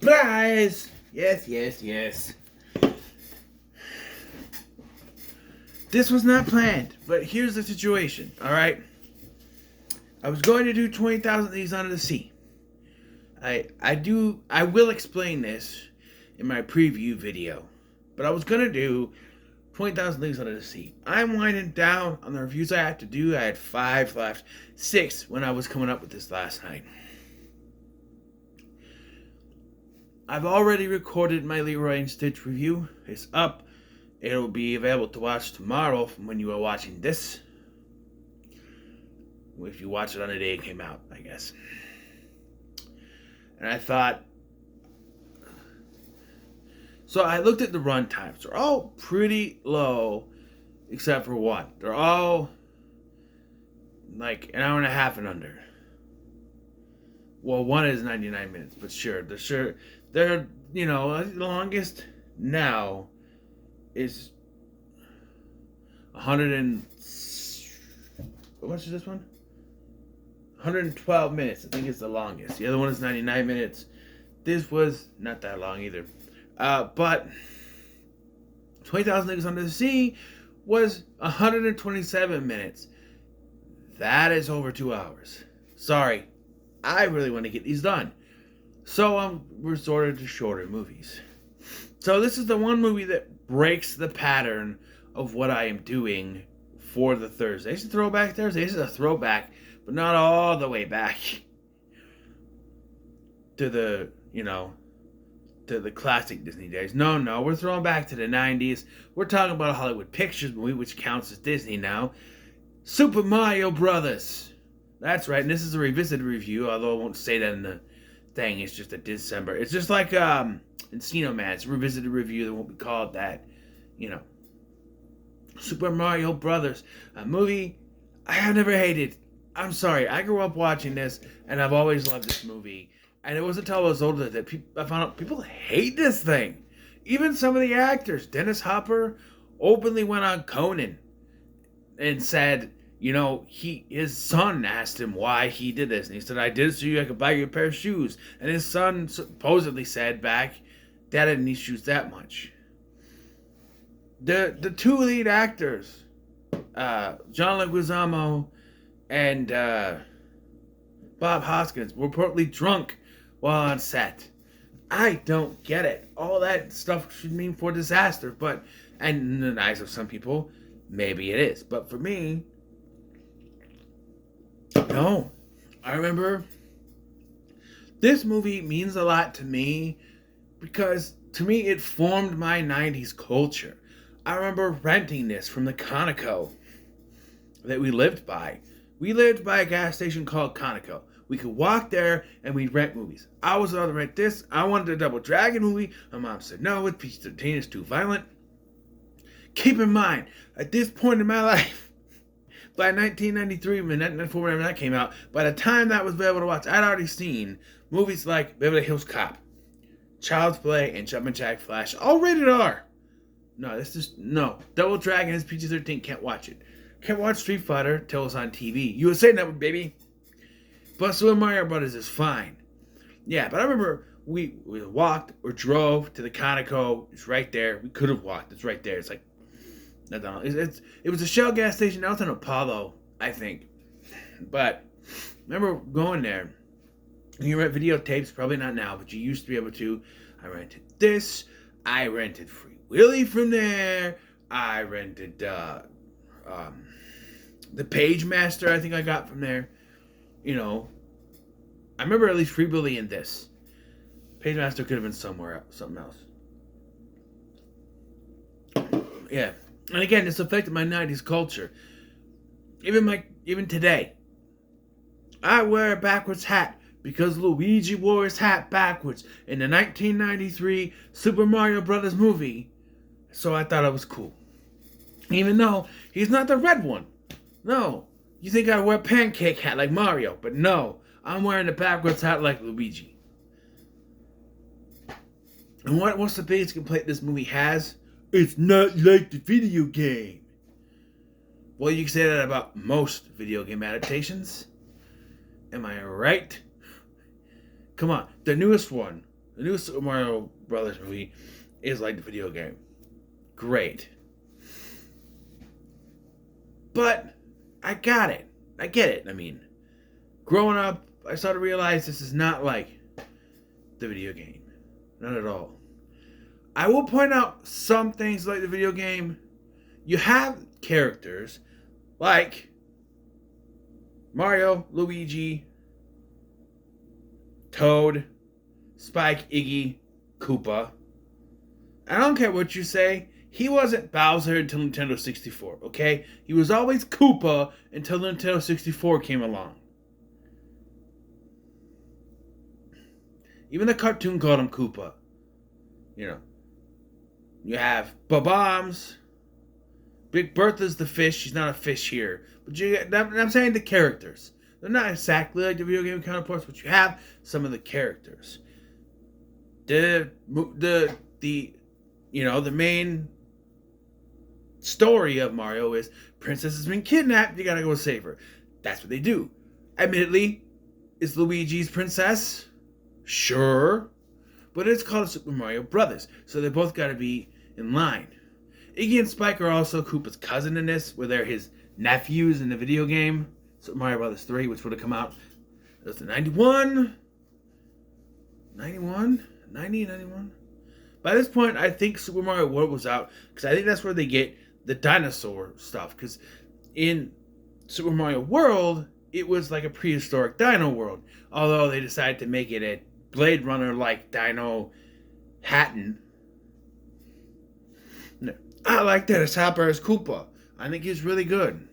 Surprise! Yes, yes, yes. This was not planned, but here's the situation, alright? I was going to do 20,000 Leagues Under the Sea. I will explain this in my preview video. But I was going to do 20,000 Leagues Under the Sea. I'm winding down on the reviews I have to do. I had 5 left. 6 when I was coming up with this last night. I've already recorded my Leroy and Stitch review. It's up. It'll be available to watch tomorrow from when you are watching this. If you watch it on the day it came out, I guess. And I thought... So I looked at the run times. They're all pretty low, except for one. They're all like an hour and a half and under. Well, one is 99 minutes, but they're the longest now is 100 and how much is this one? 112 minutes. I think it's the longest. The other one is 99 minutes. This was not that long either. But 20,000 Leagues Under the Sea was 127 minutes. That is over 2 hours. Sorry. I really want to get these done. So I'm resorted to shorter movies. So this is the one movie that breaks the pattern of what I am doing for the Thursday. It's a throwback Thursday. This is a throwback, but not all the way back to the, to the classic Disney days. No, we're throwing back to the 90s. We're talking about a Hollywood Pictures movie, which counts as Disney now. Super Mario Brothers. That's right, and this is a revisited review, although I won't say that in the thing. It's just a Dis-Cember. It's just like Encino Man. It's a revisited review that won't be called that, Super Mario Brothers, a movie I have never hated. I'm sorry, I grew up watching this, and I've always loved this movie. And it wasn't until I was older that I found out people hate this thing. Even some of the actors. Dennis Hopper openly went on Conan and said, his son asked him why he did this. And he said, I did it so I could buy you a pair of shoes. And his son supposedly said back, Dad didn't need shoes that much. The two lead actors, John Leguizamo and Bob Hoskins, were reportedly drunk while on set. I don't get it. All that stuff should mean for disaster, and in the eyes of some people, maybe it is. But for me, no. I remember this movie means a lot to me because to me it formed my 90s culture. I remember renting this from the Conoco that we lived by. We lived by a gas station called Conoco. We could walk there and we'd rent movies. I was allowed to rent this. I wanted a Double Dragon movie. My mom said, no, it's PG-13, it's too violent. Keep in mind, at this point in my life, by 1993, 1994, whenever that came out, by the time that was available to watch, I'd already seen movies like Beverly Hills Cop, Child's Play, and Jumpin' Jack Flash, all rated R. No. Double Dragon is PG-13, can't watch it. Can't watch Street Fighter till it's on TV. USA Network, baby. But Super Mario Brothers is fine. Yeah, but I remember we walked or drove to the Conoco. It's right there. We could have walked. It's right there. It's like, I don't know. It was a Shell gas station out in Apollo, I think. But I remember going there. You rent videotapes, probably not now, but you used to be able to. I rented this. I rented Free Willy from there. I rented the Page Master, I think I got from there. I remember at least Free Willy in this. Page Master could have been somewhere else, something else. Yeah. And again, this affected my 90s culture. Even today. I wear a backwards hat because Luigi wore his hat backwards in the 1993 Super Mario Brothers movie. So I thought it was cool. Even though he's not the red one. No. You think I wear a pancake hat like Mario, but no. I'm wearing a backwards hat like Luigi. And what's the biggest complaint this movie has? It's not like the video game. Well, you can say that about most video game adaptations. Am I right? Come on. The newest one, The new Super Mario Brothers movie is like the video game. Great. But I got it. I get it. I mean, growing up, I started to realize this is not like the video game. Not at all. I will point out some things like the video game. You have characters like Mario, Luigi, Toad, Spike, Iggy, Koopa. I don't care what you say. He wasn't Bowser until Nintendo 64, okay? He was always Koopa until Nintendo 64 came along. Even the cartoon called him Koopa. You know. You have Bob-Ombs. Big Bertha's the fish. She's not a fish here. But I'm saying the characters. They're not exactly like the video game counterparts, but you have some of the characters. The main story of Mario is Princess has been kidnapped, you gotta go save her. That's what they do. Admittedly, is Luigi's princess? Sure. But it's called Super Mario Brothers, so they both gotta be in line. Iggy and Spike are also Koopa's cousin in this, where they're his nephews in the video game, Super Mario Brothers 3, which would have come out, it was in 91? 91? 90, 91? By this point, I think Super Mario World was out, because I think that's where they get the dinosaur stuff, because in Super Mario World, it was like a prehistoric dino world, although they decided to make it a Blade Runner-like Dino Hatton. I like that as Hopper as Koopa. I think he's really good.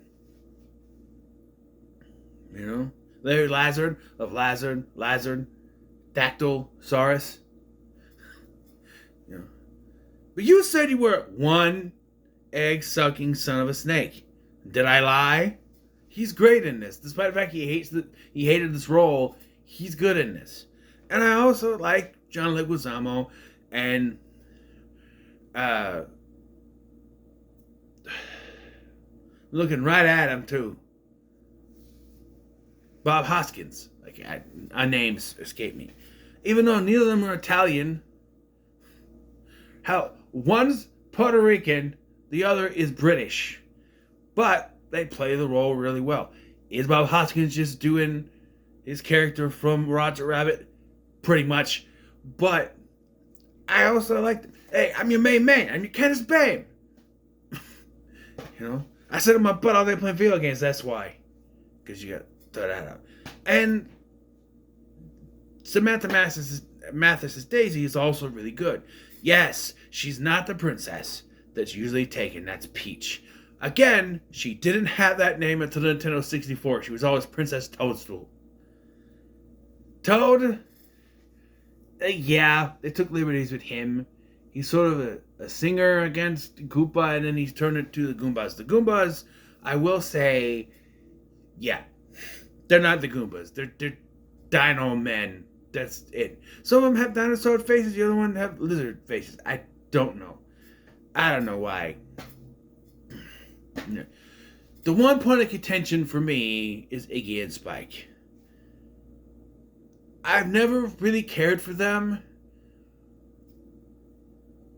You know? Larry Lazard of Lazard, Dactylosaurus. You know. But you said you were one egg-sucking son of a snake. Did I lie? He's great in this. Despite the fact he hated this role, he's good in this. And I also like John Leguizamo and looking right at him too. Bob Hoskins. Like names escape me. Even though neither of them are Italian. Hell, one's Puerto Rican, the other is British. But they play the role really well. Is Bob Hoskins just doing his character from Roger Rabbit? Pretty much. But I also like, hey, I'm your main man. I'm your Candace Babe. You know? I sit on my butt all day playing video games. That's why. Because you got to throw that out. And Samantha Mathis's Daisy is also really good. Yes, she's not the princess that's usually taken. That's Peach. Again, she didn't have that name until Nintendo 64. She was always Princess Toadstool. Toad, yeah, they took liberties with him. He's sort of a singer against Koopa, and then he's turned it to the Goombas. The Goombas, I will say, yeah, they're not the Goombas. They're dino men. That's it. Some of them have dinosaur faces. The other one have lizard faces. I don't know. I don't know why. The one point of contention for me is Iggy and Spike. I've never really cared for them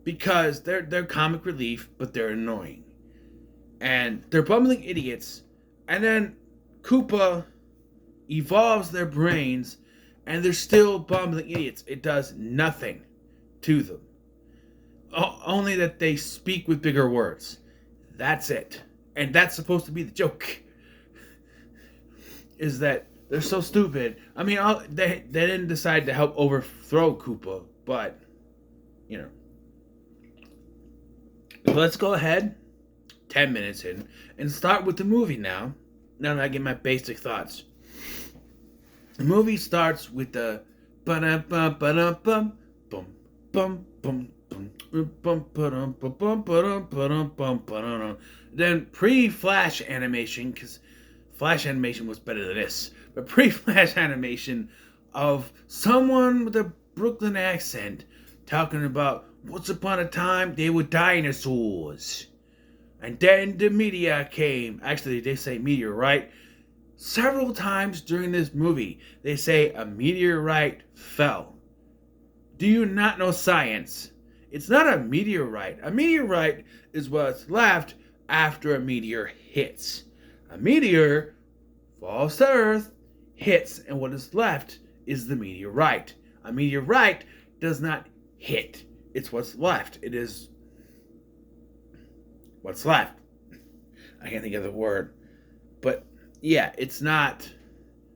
because they're comic relief, but they're annoying. And they're bumbling idiots. And then Koopa evolves their brains, and they're still bumbling idiots. It does nothing to them. Only that they speak with bigger words. That's it. And that's supposed to be the joke. Is that they're so stupid. I mean, they didn't decide to help overthrow Koopa, but, you know. Let's go ahead, 10 minutes in, and start with the movie now. Now that I get my basic thoughts. The movie starts with the ba-da-ba-ba-da-bum, bum, bum, bum, then pre-Flash animation, because Flash animation was better than this, but pre-Flash animation of someone with a Brooklyn accent talking about once upon a time they were dinosaurs, and then the meteor came. Actually, they say meteorite several times during this movie. They say a meteorite fell. Do you not know science? It's not a meteorite. A meteorite is what's left after a meteor hits. A meteor falls to Earth, hits, and what is left is the meteorite. A meteorite does not hit. It's what's left. It is what's left. I can't think of the word. But yeah, it's not.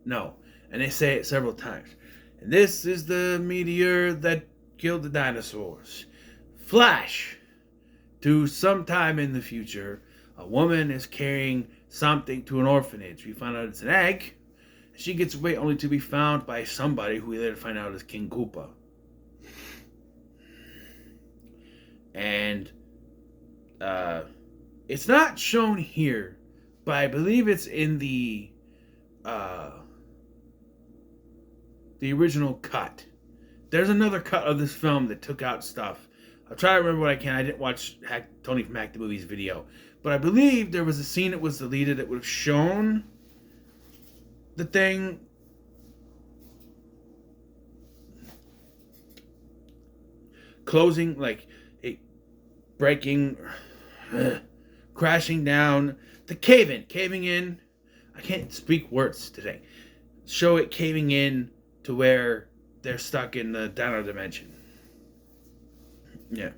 No. And they say it several times. And this is the meteor that killed the dinosaurs. Flash. To sometime in the future, a woman is carrying something to an orphanage. We find out it's an egg. She gets away only to be found by somebody who we later find out is King Koopa. And it's not shown here, but I believe it's in the original cut. There's another cut of this film that took out stuff. I'll try to remember what I can. I didn't watch Tony from Hack the Movies video. But I believe there was a scene that was deleted that would have shown the thing. Closing, like, it breaking, crashing down, caving in. I can't speak words today. Show it caving in to where they're stuck in the downer dimension. Yeah.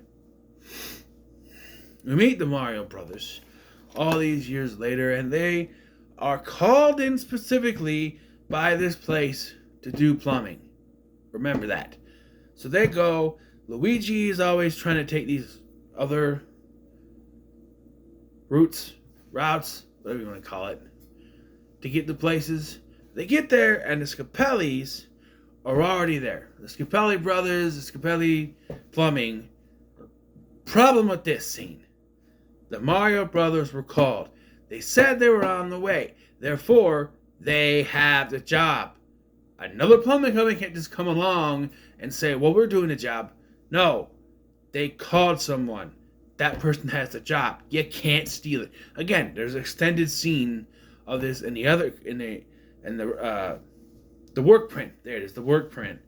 We meet the Mario Brothers all these years later, and they are called in specifically by this place to do plumbing. Remember that. So they go. Luigi is always trying to take these other routes, whatever you want to call it, to get to places. They get there, and the Scapellis are already there. The Scapelli brothers, the Scapelli plumbing. Problem with this scene. The Mario Brothers were called. They said they were on the way. Therefore, they have the job. Another plumbing company can't just come along and say, well, we're doing the job. No. They called someone. That person has the job. You can't steal it. Again, there's an extended scene of this in the work print. There it is, the work print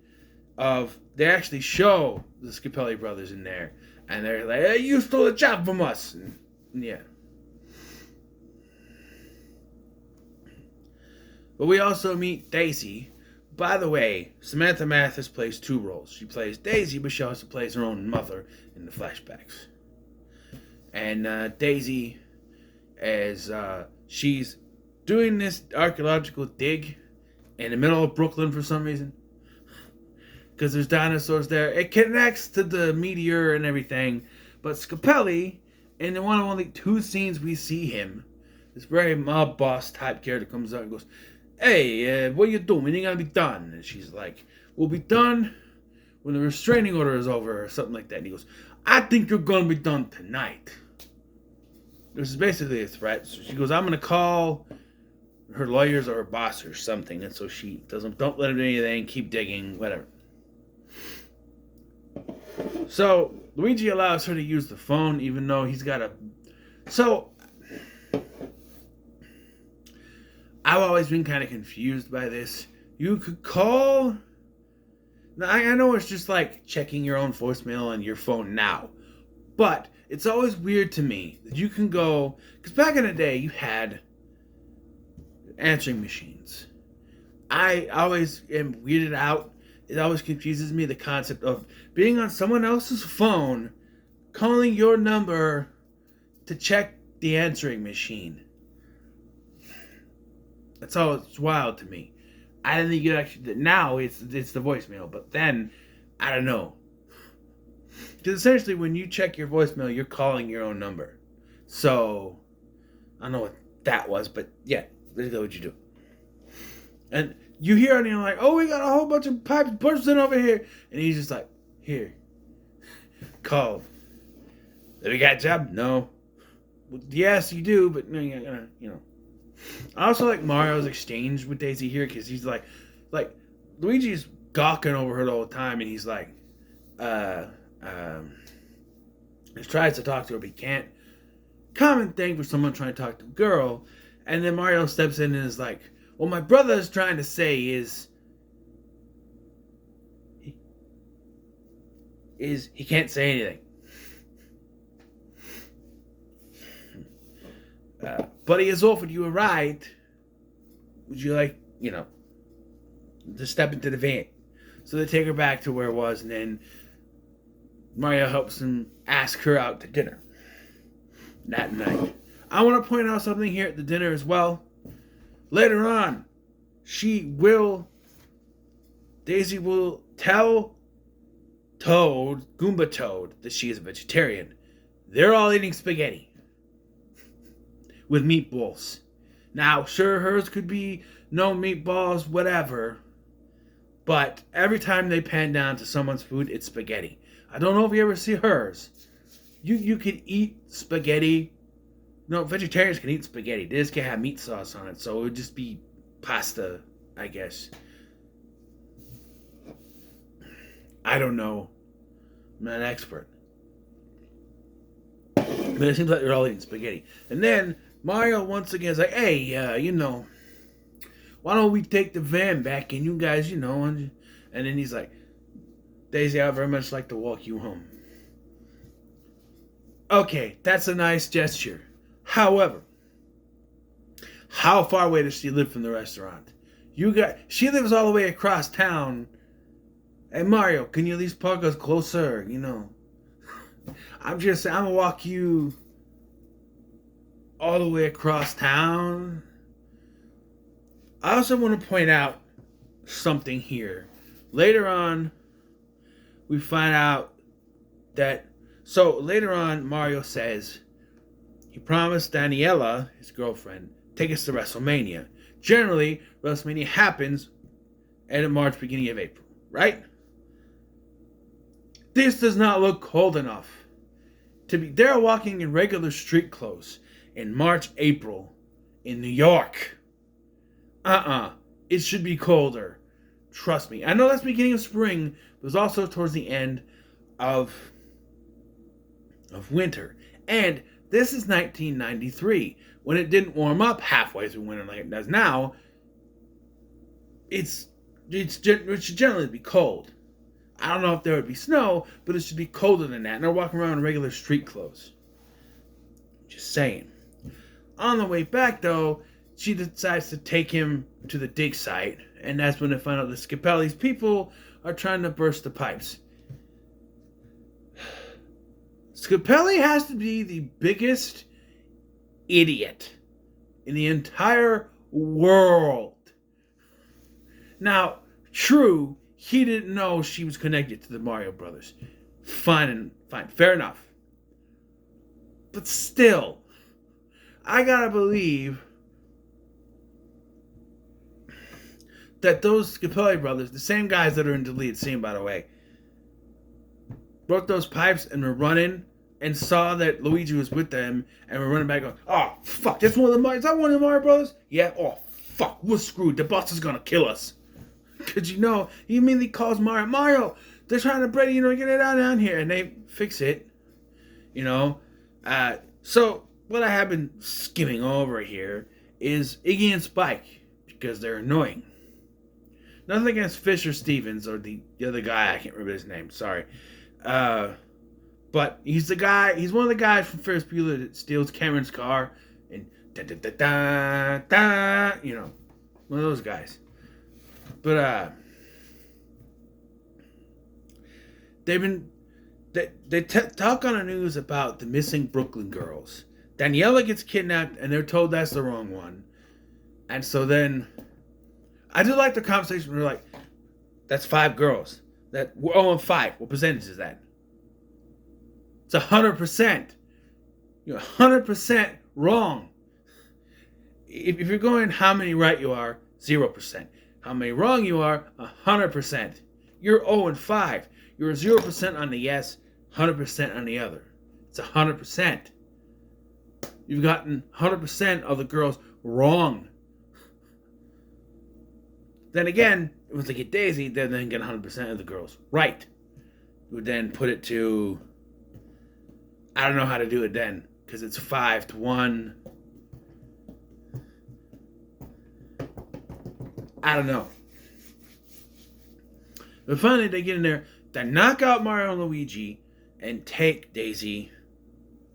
of they actually show the Scapelli brothers in there. And they're like, hey, you stole a job from us. And, yeah. But we also meet Daisy. By the way, Samantha Mathis plays two roles. She plays Daisy, but she also plays her own mother in the flashbacks. And Daisy, as she's doing this archaeological dig in the middle of Brooklyn for some reason. Because there's dinosaurs there. It connects to the meteor and everything. But Scapelli, in the one of only two scenes we see him, this very mob boss type character comes out and goes, hey, what are you doing? When are you going to be done? And she's like, we'll be done when the restraining order is over or something like that. And he goes, I think you're going to be done tonight. This is basically a threat. So she goes, I'm going to call her lawyers or her boss or something. And so she don't let him do anything, keep digging, whatever. So Luigi allows her to use the phone, even though he's got a. So I've always been kind of confused by this. You could call. Now, I know it's just like checking your own voicemail on your phone now, but it's always weird to me that you can go, because back in the day you had answering machines. I always am weirded out. It always confuses me, the concept of being on someone else's phone, calling your number to check the answering machine. That's all. It's wild to me. I didn't think it actually. Now it's the voicemail, but then I don't know. Because essentially, when you check your voicemail, you're calling your own number. So I don't know what that was, but yeah, that's what you do. And you hear it and you're like, oh, we got a whole bunch of pipes bursting over here. And he's just like, here. Call. Have you got a job? No. Well, yes, you do, but no, you know. I also like Mario's exchange with Daisy here because he's like Luigi's gawking over her the whole time and he's like, he tries to talk to her but he can't. Common thing for someone trying to talk to a girl. And then Mario steps in and is like, what my brother is trying to say is is he can't say anything. But he has offered you a ride. Would you like, to step into the van? So they take her back to where it was, and then Mario helps him ask her out to dinner that night. I want to point out something here at the dinner as well. Later on, Daisy will tell Goomba Toad, that she is a vegetarian. They're all eating spaghetti with meatballs. Now, sure, hers could be no meatballs, whatever. But every time they pan down to someone's food, it's spaghetti. I don't know if you ever see hers. You could eat spaghetti. No, vegetarians can eat spaghetti. They just can't have meat sauce on it. So it would just be pasta, I guess. I don't know. I'm not an expert. But it seems like they're all eating spaghetti. And then Mario once again is like, hey, why don't we take the van back and you guys, and then he's like, Daisy, I very much like to walk you home. Okay, that's a nice gesture. However, how far away does she live from the restaurant? She lives all the way across town. Hey Mario, can you at least park us closer? I'm gonna walk you all the way across town. I also want to point out something here. Later on, we find out that... So, later on, Mario says he promised Daniela, his girlfriend, tickets to WrestleMania. Generally, WrestleMania happens end of March, beginning of April, right? This does not look cold enough to be... They're walking in regular street clothes in March, April in New York. It should be colder. Trust me. I know that's beginning of spring, but it's also towards the end of winter. And this is 1993, when it didn't warm up halfway through winter like it does now. It should generally be cold. I don't know if there would be snow, but it should be colder than that. And they're walking around in regular street clothes. Just saying. On the way back, though, she decides to take him to the dig site, and that's when they find out that Scapelli's people are trying to burst the pipes. Scapelli has to be the biggest idiot in the entire world. Now, true, he didn't know she was connected to the Mario Brothers. Fine, fair enough. But still, I gotta believe that those Scapelli brothers, the same guys that are in the lead scene, by the way, broke those pipes and were running and saw that Luigi was with them and were running back going, oh, fuck, that's one of the Mario, is that one of the Mario Brothers? Yeah, oh, fuck, we're screwed. The boss is gonna kill us. Because, he immediately calls Mario, they're trying to get it down here. And they fix it, So, what I have been skimming over here is Iggy and Spike, because they're annoying. Nothing against Fisher Stevens or the other guy, I can't remember his name, sorry. But he's one of the guys from Ferris Bueller that steals Cameron's car and one of those guys. But they talk on the news about the missing Brooklyn girls. Daniela gets kidnapped and they're told that's the wrong one. And so then I do like the conversation where they're like, that's 5 girls. We're 0-5. What percentage is that? It's 100%. You're 100% wrong. If you're going how many right you are, 0%. How many wrong you are, 100%. You're 0-5. You're 0% on the yes, 100% on the other. It's 100%. You've gotten 100% of the girls wrong. Then again, if they get Daisy, then they get 100% of the girls right. You would then put it to... I don't know how to do it then, because it's 5-1. I don't know. But finally, they get in there. Then knock out Mario and Luigi and take Daisy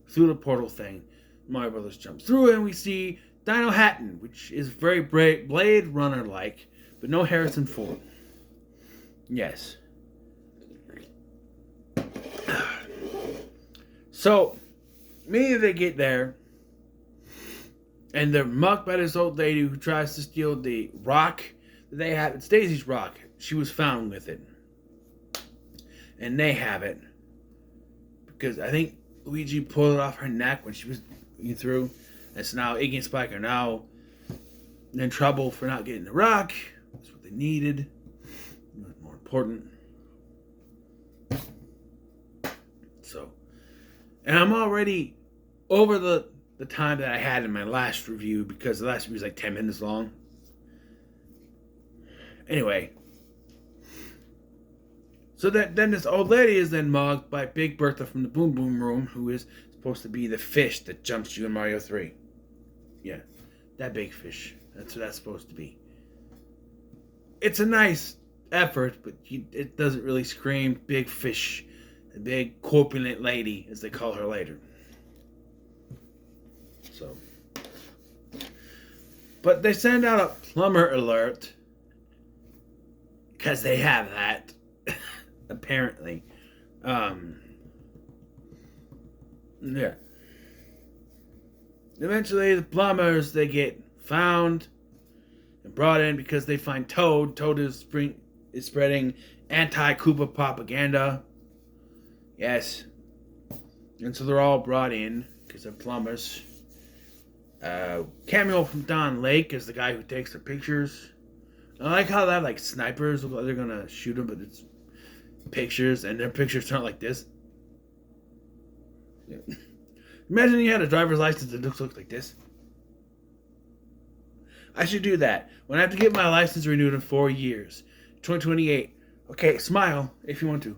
through the portal thing. Mario Brothers jumps through and we see Dino Hatton, which is very Blade Runner-like, but no Harrison Ford. Yes. So, immediately they get there, and they're mucked by this old lady who tries to steal the rock that they have. It's Daisy's rock. She was found with it. And they have it. Because I think Luigi pulled it off her neck when she was going through. And so now Iggy and Spike are now in trouble for not getting the rock. That's what they needed. It was more important. So, and I'm already over the time that I had in my last review, because the last review was like 10 minutes long. Anyway. So then this old lady is then mugged by Big Bertha from the Boom Boom Room, who is supposed to be the fish that jumps you in Mario 3. Yeah, that big fish. That's what that's supposed to be. It's a nice effort, but it doesn't really scream big fish. The big corpulent lady, as they call her later. So. But they send out a plumber alert, because they have that. Apparently. Yeah. Eventually, the plumbers, they get found and brought in because they find Toad. Toad is spreading anti-Koopa propaganda. Yes. And so they're all brought in because they're plumbers. Cameo from Don Lake is the guy who takes the pictures. I like how they have like snipers. They're gonna shoot them, but it's pictures, and their pictures turn like this. Yeah. Imagine you had a driver's license that looks like this. I should do that. When I have to get my license renewed in 4 years. 2028. Okay, smile if you want to.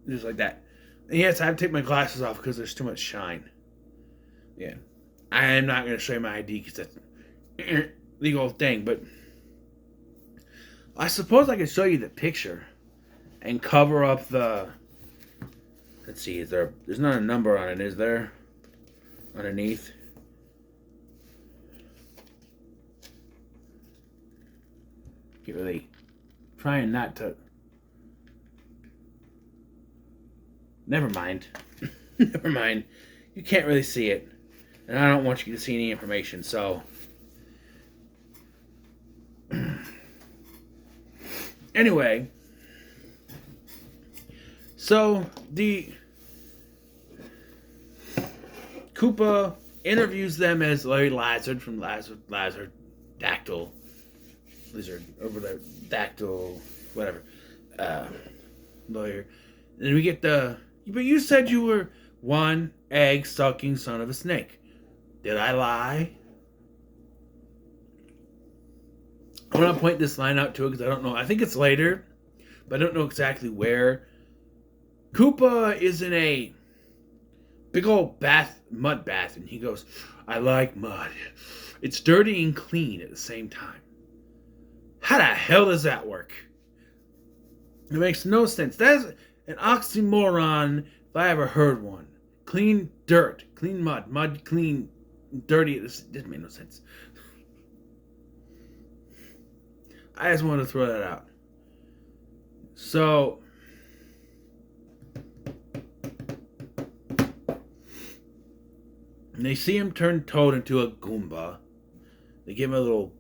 Just like that. And yes, I have to take my glasses off because there's too much shine. Yeah. I am not going to show you my ID because that's a legal thing, but I suppose I could show you the picture and cover up the... Let's see, there's not a number on it, is there? Underneath. Get really trying not to... Never mind. Never mind. You can't really see it. And I don't want you to see any information, so... Anyway. So, the... Koopa interviews them as Larry Lazard from Lazard Dactyl. Lizard, over the Dactyl, whatever. Lawyer. And we get the... But you said you were one egg-sucking son of a snake. Did I lie? I want to point this line out to it because I don't know. I think it's later, but I don't know exactly where. Koopa is in a big old mud bath, and he goes, I like mud. It's dirty and clean at the same time. How the hell does that work? It makes no sense. That's an oxymoron if I ever heard one. Clean dirt, clean mud, mud clean, dirty. It didn't make no sense. I just wanted to throw that out. So, they see him turn Toad into a Goomba. They give him a little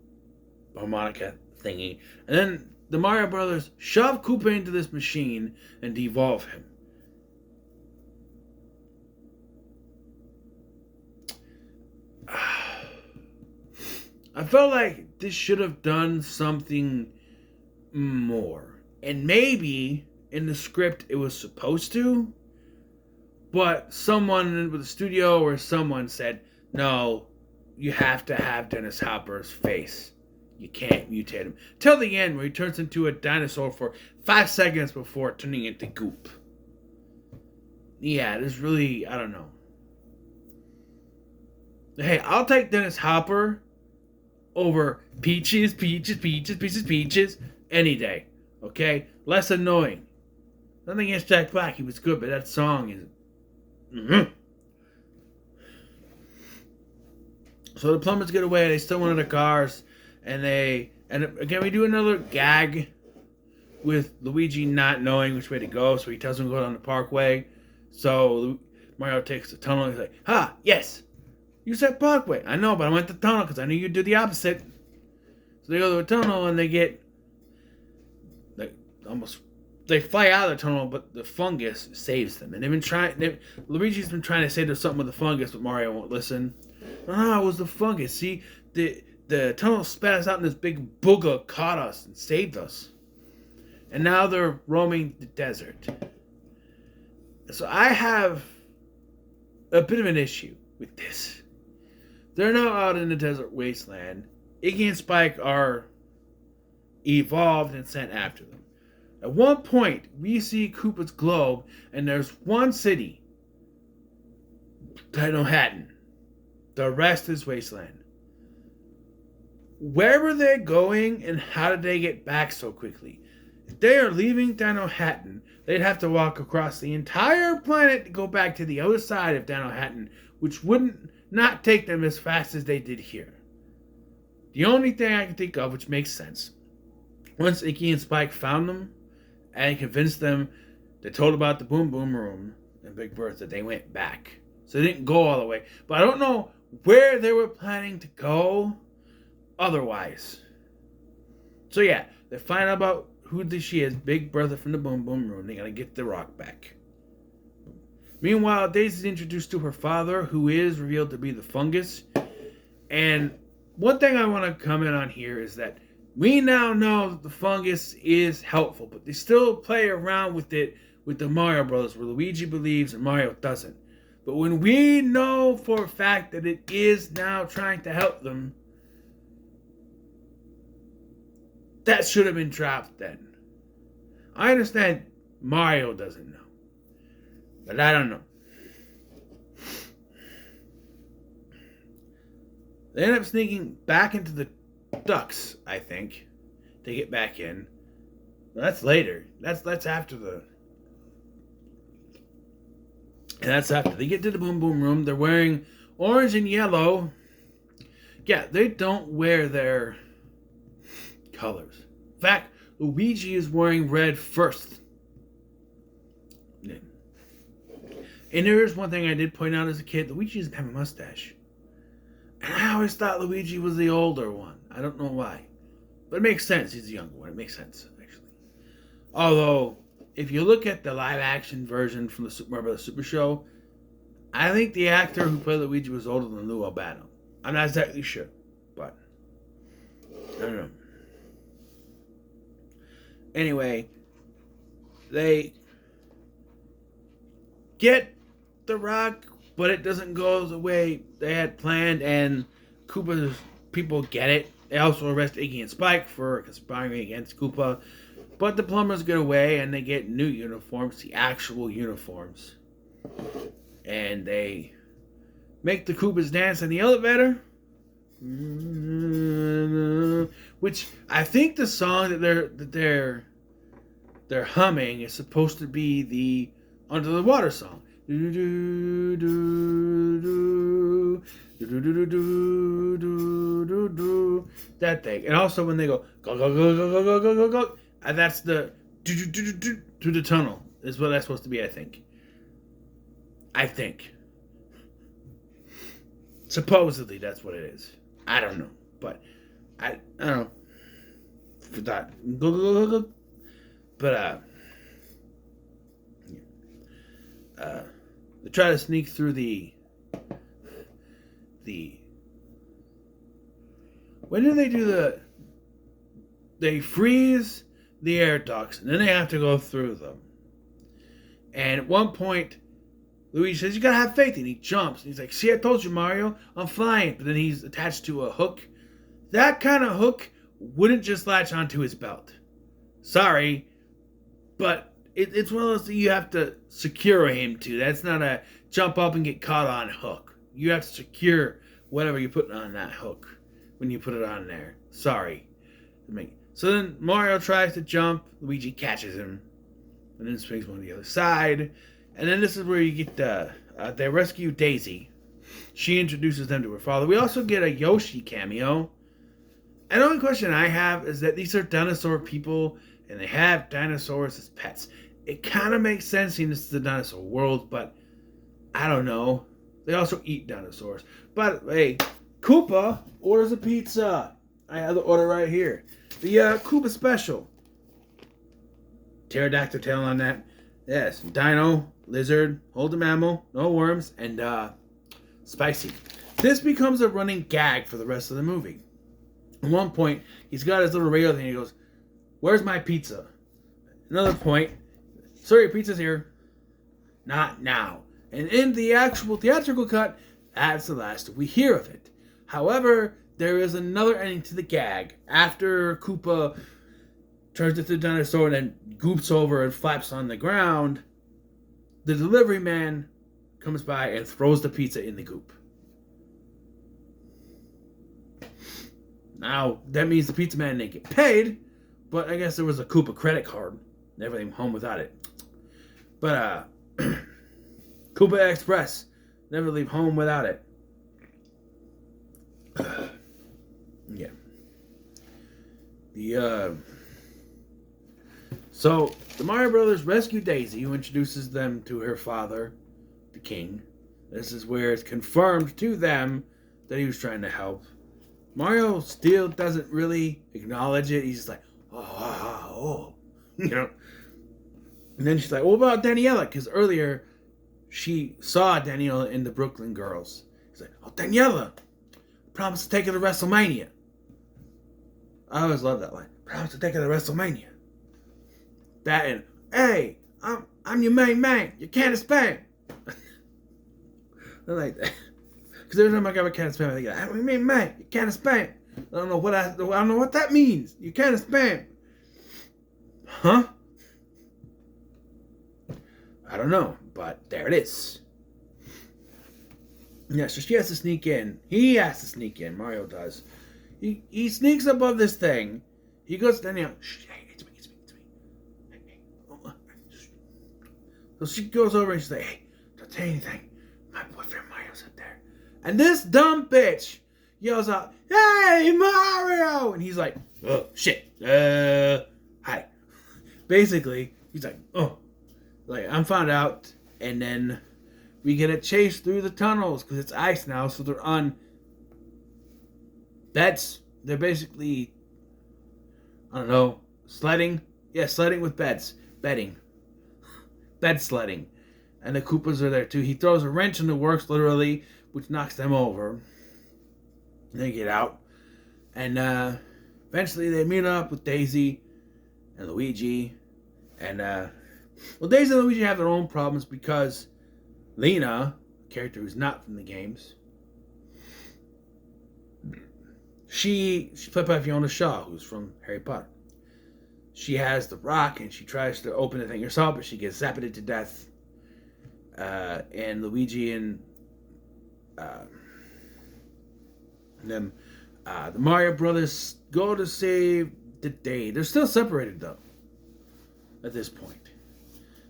harmonica thingy. And then the Mario Brothers shove Koopa into this machine and devolve him. I felt like this should have done something more. And maybe in the script it was supposed to, but someone with the studio or someone said, no, you have to have Dennis Hopper's face. You can't mutate him. Till the end where he turns into a dinosaur for 5 seconds before turning into goop. Yeah, there's really, I don't know. Hey, I'll take Dennis Hopper over Peaches. any day. Okay? Less annoying. Nothing against Jack Black. He was good, but that song is... Mm-hmm. So the plumbers get away. They steal one of the cars. And again, we do another gag with Luigi not knowing which way to go. So he tells him to go down the parkway. So Mario takes the tunnel. And he's like, ha, yes. You said parkway. I know, but I went to the tunnel because I knew you'd do the opposite. So they go to a tunnel and they fly out of the tunnel, but the fungus saves them. And Luigi's been trying to say there's something with the fungus, but Mario won't listen. No, it was the fungus. See, the tunnel spat us out and this big booger caught us and saved us. And now they're roaming the desert. So I have a bit of an issue with this. They're now out in the desert wasteland. Iggy and Spike are evolved and sent after them. At one point, we see Koopa's globe, and there's one city, Dino-Hatton. The rest is wasteland. Where were they going, and how did they get back so quickly? If they are leaving Dino-Hatton, they'd have to walk across the entire planet to go back to the other side of Dino-Hatton, which wouldn't not take them as fast as they did here. The only thing I can think of, which makes sense, once Iggy and Spike found them and convinced them, they told about the Boom Boom Room and Big Bertha, they went back. So they didn't go all the way. But I don't know where they were planning to go otherwise. So yeah, they find out about who she is, Big Bertha from the Boom Boom Room. They gotta get the rock back. Meanwhile, Daisy's introduced to her father, who is revealed to be the fungus. And one thing I want to comment on here is that we now know that the fungus is helpful, but they still play around with it with the Mario Brothers, where Luigi believes and Mario doesn't. But when we know for a fact that it is now trying to help them, that should have been dropped then. I understand Mario doesn't know, but I don't know. They end up sneaking back into the ducks, I think, to get back in. That's later. That's after the... And that's after they get to the Boom Boom Room. They're wearing orange and yellow. Yeah, they don't wear their colors. In fact, Luigi is wearing red first. And there is one thing I did point out as a kid. Luigi doesn't have a mustache. And I always thought Luigi was the older one. I don't know why. But it makes sense. He's the younger one. It makes sense, actually. Although, if you look at the live-action version from the Super Mario Bros. Super Show, I think the actor who played Luigi was older than Lou Albano. I'm not exactly sure, but I don't know. Anyway, they get the rock, but it doesn't go the way they had planned, and Koopa's people get it. They also arrest Iggy and Spike for conspiring against Koopa, but the plumbers get away, and they get new uniforms, the actual uniforms. And they make the Koopas dance in the elevator, which I think the song that they're humming is supposed to be the Under the Water song. That thing. And also when they go go go go go go go go go go, and that's the to the tunnel is what that's supposed to be. I think supposedly that's what it is. I don't know, but I don't know. For that go go go go go, but they try to sneak through the when do they do they freeze the air ducts and then they have to go through them. And at one point Luigi says, you gotta have faith, and he jumps and he's like, see, I told you, Mario, I'm flying. But then he's attached to a hook. That kind of hook wouldn't just latch onto his belt. Sorry, but it's one of those things you have to secure him to. That's not a jump up and get caught on hook. You have to secure whatever you're putting on that hook when you put it on there. Sorry. So then Mario tries to jump. Luigi catches him. And then swings one to the other side. And then this is where you get they rescue Daisy. She introduces them to her father. We also get a Yoshi cameo. And the only question I have is that these are dinosaur people, and they have dinosaurs as pets. It kind of makes sense seeing this is the dinosaur world, but I don't know. They also eat dinosaurs. But, hey, Koopa orders a pizza. I have the order right here. The Koopa special. Pterodactyl tail on that. Yes, dino, lizard, hold the mammal, no worms, and spicy. This becomes a running gag for the rest of the movie. At one point, he's got his little radio thing. He goes, "Where's my pizza?" Another point, "Sir, your pizza's here." "Not now." And in the actual theatrical cut, that's the last we hear of it. However, there is another ending to the gag. After Koopa turns into a dinosaur and then goops over and flaps on the ground, the delivery man comes by and throws the pizza in the goop. Now, that means the pizza man didn't get paid, but I guess there was a Koopa credit card. Never leave home without it. But, Koopa Express. Never leave home without it. Yeah. So, the Mario Brothers rescue Daisy, who introduces them to her father, the king. This is where it's confirmed to them that he was trying to help. Mario still doesn't really acknowledge it. He's just like, oh. You know. And then she's like, what about Daniela? Because earlier, she saw Daniela in the Brooklyn Girls. He's like, oh, Daniela, promise to take her to WrestleMania. I always love that line. Promise to take her to WrestleMania. That and, hey, I'm your main man. You can't spam. I like that. Because every time I got a can of spam, I think, I'm your main man. You can't spam. I don't know what that means. You can't spam. Huh? I don't know, but there it is. Yeah, so she has to sneak in. He has to sneak in. Mario does. He sneaks above this thing. He goes to Danielle. Shh, hey, it's me. Hey. So she goes over and she's like, hey, don't say anything. My boyfriend Mario's up there. And this dumb bitch yells out, hey, Mario! And he's like, oh, shit. Hi. Basically, he's like, oh. Like, I'm found out. And then we get a chase through the tunnels because it's ice now. So they're on beds. They're basically, I don't know, sledding. Yeah, sledding with beds. Bedding. Bed sledding. And the Koopas are there too. He throws a wrench in the works, literally, which knocks them over. And they get out. And eventually they meet up with Daisy and Luigi. And, well, Daisy and Luigi have their own problems because Lena, a character who's not from the games, she's played by Fiona Shaw, who's from Harry Potter. She has the rock and she tries to open the thing herself, but she gets zapped to death. And Luigi and them, the Mario Brothers go to save the day. They're still separated though. At this point,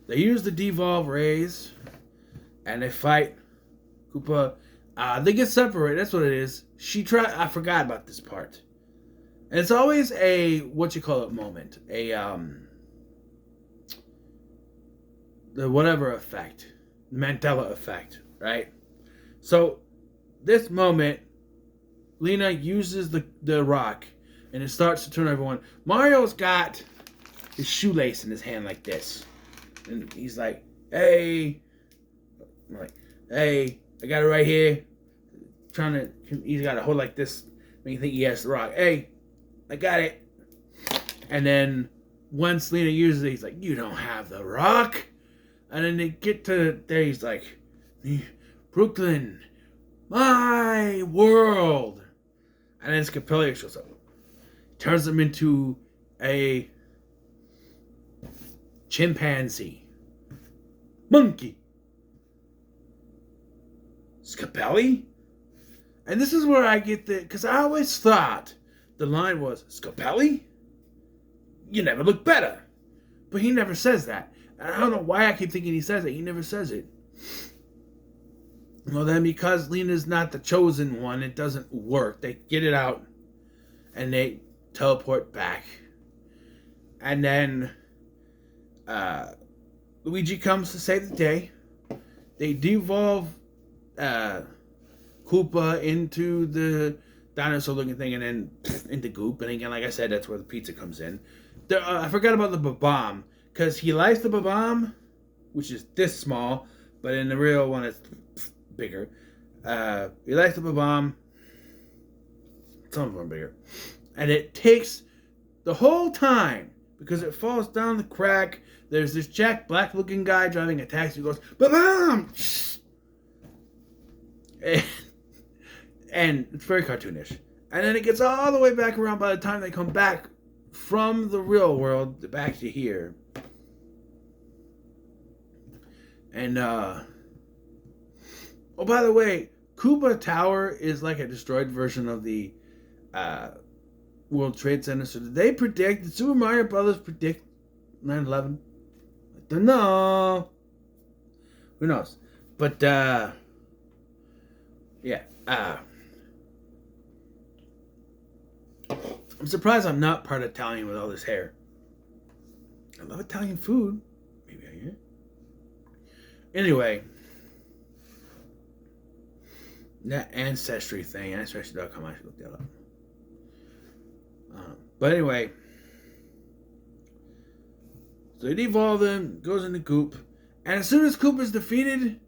they use the devolve rays, and they fight Koopa. They get separated. That's what it is. I forgot about this part. And it's always a moment. The whatever effect. The Mandela effect, right? So, this moment, Lena uses the rock, and it starts to turn everyone. Mario's got his shoelace in his hand like this. And he's like, hey. I'm like, hey, I got it right here. He's got to hold like this. Make you think he has the rock. Hey, I got it. And then once Lena uses it, he's like, you don't have the rock. And then they get to there, he's like, Brooklyn, my world. And then Scapelia shows up. Turns him into a chimpanzee. Monkey. Scapelli? And this is where I get because I always thought the line was Scapelli? You never look better. But he never says that. And I don't know why I keep thinking he says it. He never says it. Well, then because Lena's not the chosen one, it doesn't work. They get it out and they teleport back. And then Luigi comes to save the day. They devolve Koopa into the dinosaur-looking thing and then into goop. And again, like I said, that's where the pizza comes in. I forgot about the bomb because he likes the bomb, which is this small, but in the real one it's bigger. He likes the bomb. Some of them are bigger, and it takes the whole time because it falls down the crack. There's this Jack Black-looking guy driving a taxi who goes ba-bam, and it's very cartoonish. And then it gets all the way back around by the time they come back from the real world back to here. And, oh, by the way, Koopa Tower is like a destroyed version of the World Trade Center. So did they predict, did Super Mario Brothers predict 9/11? I don't know. Who knows? But, yeah. I'm surprised I'm not part Italian with all this hair. I love Italian food. Maybe I am. Anyway, that Ancestry thing, Ancestry.com, I should look that up. But anyway, so it evolves him, goes into Goop, and as soon as Goop is defeated,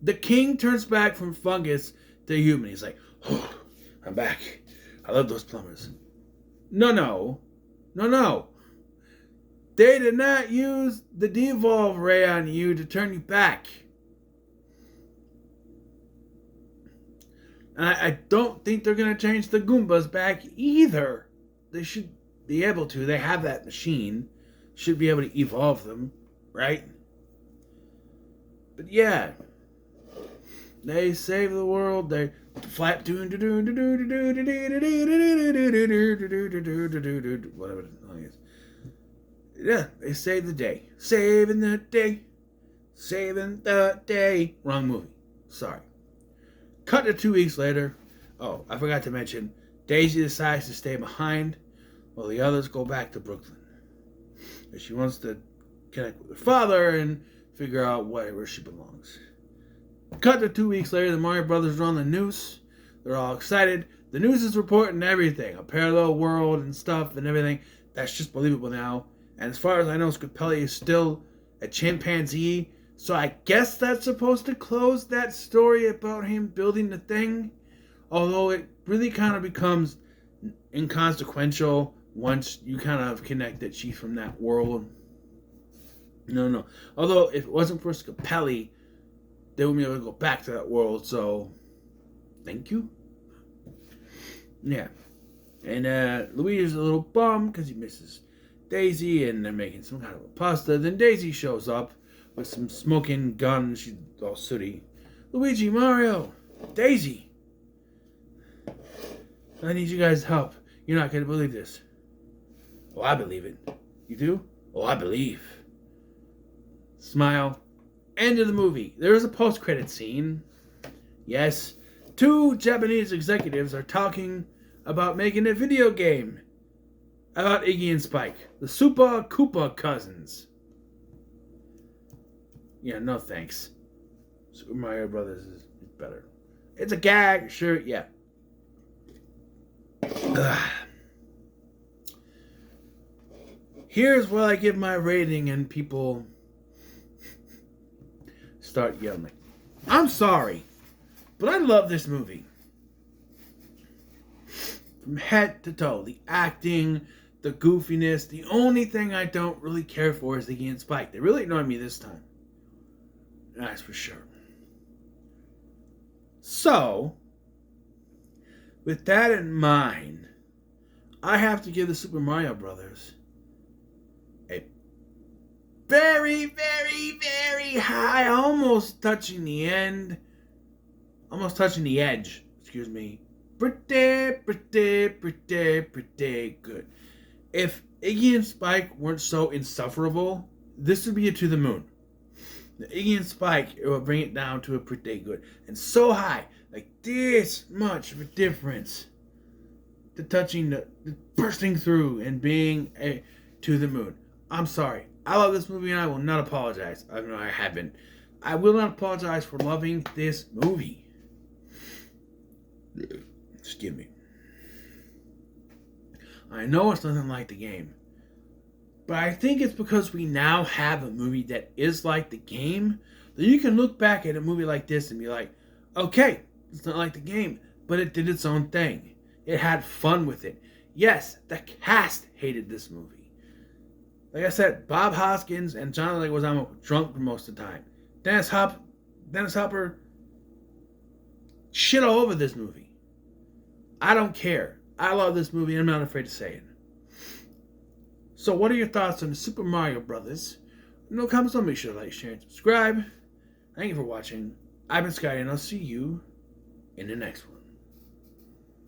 the king turns back from fungus to human. He's like, oh, I'm back. I love those plumbers. No. They did not use the devolve ray on you to turn you back. And I don't think they're going to change the Goombas back either. They should be able to. They have that machine. Should be able to evolve them, right? But yeah. They save the world. They flap whatever the song is. Yeah, they save the day. Saving the day. Saving the day. Wrong movie. Sorry. Cut to 2 weeks later. Oh, I forgot to mention, Daisy decides to stay behind while the others go back to Brooklyn. She wants to connect with her father and figure out where she belongs. Cut to 2 weeks later, the Mario Brothers are on the news. They're all excited. The news is reporting everything. A parallel world and stuff and everything. That's just believable now. And as far as I know, Scapelli is still a chimpanzee. So I guess that's supposed to close that story about him building the thing. Although it really kind of becomes inconsequential once you kind of connect that she's from that world. No. Although if it wasn't for Scapelli, they wouldn't be able to go back to that world. So, thank you. Yeah. And Luigi's a little bummed because he misses Daisy and they're making some kind of a pasta. Then Daisy shows up with some smoking gun. She's all sooty. Luigi, Mario, Daisy. I need you guys' help. You're not going to believe this. Oh, I believe it. You do? Oh, I believe. Smile. End of the movie. There is a post-credit scene. Yes. 2 Japanese executives are talking about making a video game about Iggy and Spike, the Super Koopa cousins. Yeah, no thanks. Super Mario Brothers is better. It's a gag, sure, yeah. Ugh. Here's where I give my rating and people start yelling. I'm sorry, but I love this movie. From head to toe. The acting, the goofiness. The only thing I don't really care for is Iggy and Spike. They really annoyed me this time. That's for sure. So, with that in mind, I have to give the Super Mario Brothers a very, very, very high, almost touching the edge. Excuse me. Pretty good. If Iggy and Spike weren't so insufferable, this would be a to the moon. The Iggy and Spike, it would bring it down to a pretty good. And so high, like this much of a difference. The touching, the bursting through, and being a to the moon. I'm sorry. I love this movie and I will not apologize. I know I haven't. I will not apologize for loving this movie. Excuse me. I know it's nothing like the game. But I think it's because we now have a movie that is like the game that you can look back at a movie like this and be like, okay, it's not like the game, but it did its own thing. It had fun with it. Yes, the cast hated this movie. Like I said, Bob Hoskins and John Leguizamo were drunk for most of the time. Dennis Hopper shit all over this movie. I don't care. I love this movie and I'm not afraid to say it. So what are your thoughts on the Super Mario Brothers? No comments, don't make sure to like, share, and subscribe. Thank you for watching. I've been Scotty and I'll see you in the next one.